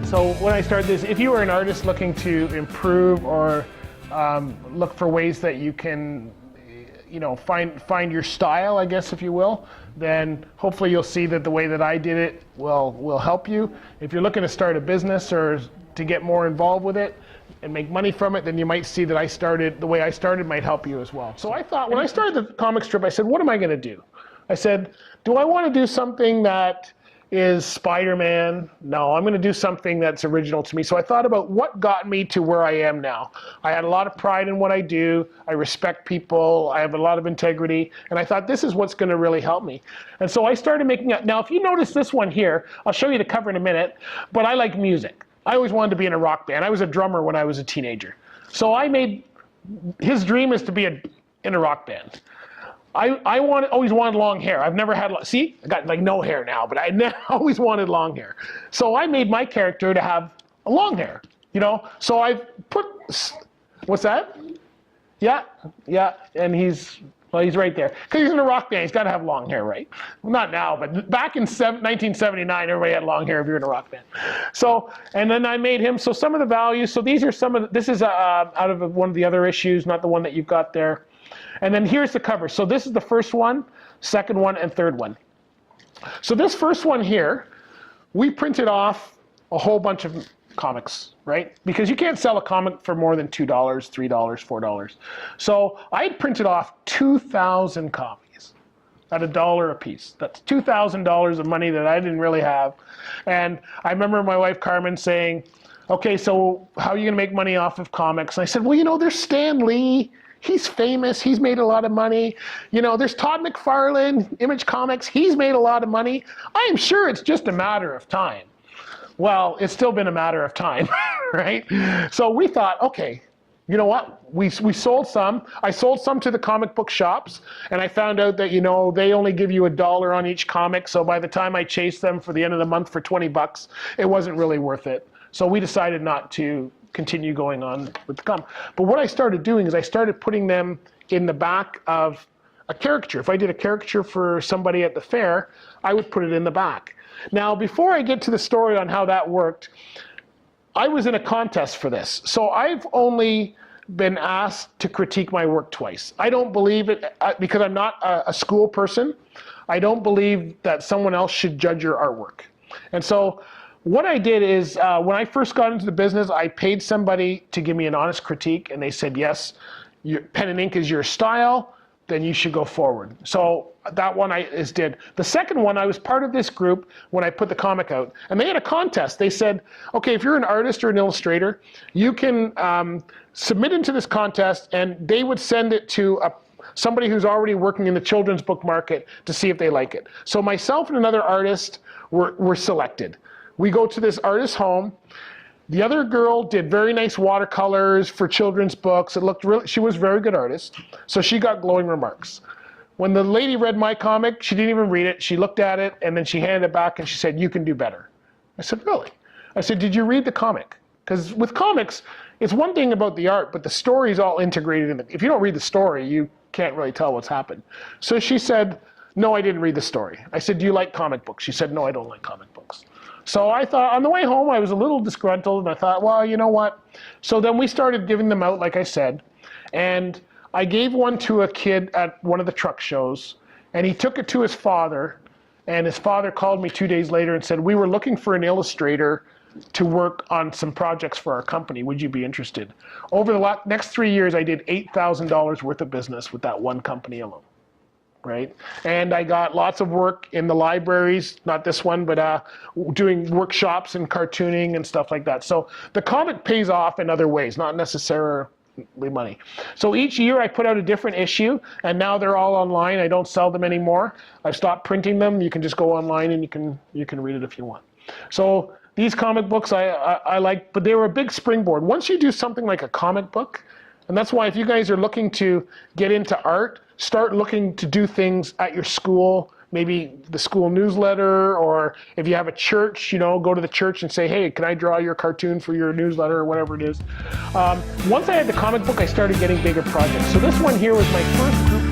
So when I started this, if you were an artist looking to improve or look for ways that you can, find your style, I guess, if you will, then hopefully you'll see that the way that I did it will help you. If you're looking to start a business or to get more involved with it and make money from it, then you might see that the way I started might help you as well. So I thought, when I started the comic strip, I said, what am I going to do? I said, do I want to do something that is Spider-Man? No, I'm going to do something that's original to me. So I thought about what got me to where I am now. I had a lot of pride in what I do. I respect people. I have a lot of integrity. And I thought, this is what's going to really help me. And so I started making it. Now, if you notice this one here, I'll show you the cover in a minute, but I like music. I always wanted to be in a rock band. I was a drummer when I was a teenager. So his dream is to be in a rock band. I always wanted long hair. I've never had, see, I got like no hair now, but I always wanted long hair. So I made my character to have long hair, So I put, what's that? Yeah, and he's right there. Because he's in a rock band, he's got to have long hair, right? Well, not now, but back in 1979, everybody had long hair if you're in a rock band. So, and then I made him, so some of the values, so these are this is out of one of the other issues, not the one that you've got there. And then here's the cover. So this is the first one, second one, and third one. So this first one here, we printed off a whole bunch of comics, right? Because you can't sell a comic for more than $2, $3, $4. So I had printed off 2,000 copies at $1 a piece. That's $2,000 of money that I didn't really have. And I remember my wife Carmen saying, okay, so how are you gonna make money off of comics? And I said, well, there's Stan Lee. He's famous, he's made a lot of money. There's Todd McFarlane, Image Comics, he's made a lot of money. I am sure it's just a matter of time. Well, it's still been a matter of time, right? So we thought, okay, you know what? We sold some. I sold some to the comic book shops, and I found out that, they only give you $1 on each comic, so by the time I chased them for the end of the month for 20 bucks, it wasn't really worth it. So we decided not to continue going on with the comic. But what I started doing is I started putting them in the back of a caricature. If I did a caricature for somebody at the fair, I would put it in the back. Now, before I get to the story on how that worked, I was in a contest for this. So I've only been asked to critique my work twice. I don't believe it, because I'm not a school person, I don't believe that someone else should judge your artwork. And so what I did is, when I first got into the business, I paid somebody to give me an honest critique, and they said, yes, pen and ink is your style, then you should go forward. So that one I did. The second one, I was part of this group when I put the comic out, and they had a contest. They said, okay, if you're an artist or an illustrator, you can submit into this contest, and they would send it to somebody who's already working in the children's book market to see if they like it. So myself and another artist were selected. We go to this artist's home. The other girl did very nice watercolors for children's books. It looked she was a very good artist. So she got glowing remarks. When the lady read my comic, she didn't even read it. She looked at it, and then she handed it back, and she said, you can do better. I said, really? I said, did you read the comic? Because with comics, it's one thing about the art, but the story is all integrated in it. If you don't read the story, you can't really tell what's happened. So she said, no, I didn't read the story. I said, do you like comic books? She said, no, I don't like comic books. So I thought, on the way home, I was a little disgruntled, and I thought, well, you know what? So then we started giving them out, like I said, and I gave one to a kid at one of the truck shows, and he took it to his father, and his father called me 2 days later and said, we were looking for an illustrator to work on some projects for our company. Would you be interested? Over the next 3 years, I did $8,000 worth of business with that one company alone. Right? And I got lots of work in the libraries, not this one, but doing workshops and cartooning and stuff like that. So the comic pays off in other ways, not necessarily money. So each year I put out a different issue, and now they're all online. I don't sell them anymore. I've stopped printing them. You can just go online and you can read it if you want. So these comic books I like, but they were a big springboard. Once you do something like a comic book, and that's why if you guys are looking to get into art, start looking to do things at your school, maybe the school newsletter, or if you have a church, go to the church and say, hey, can I draw your cartoon for your newsletter or whatever it is. Once I had the comic book, I started getting bigger projects. So this one here was my first group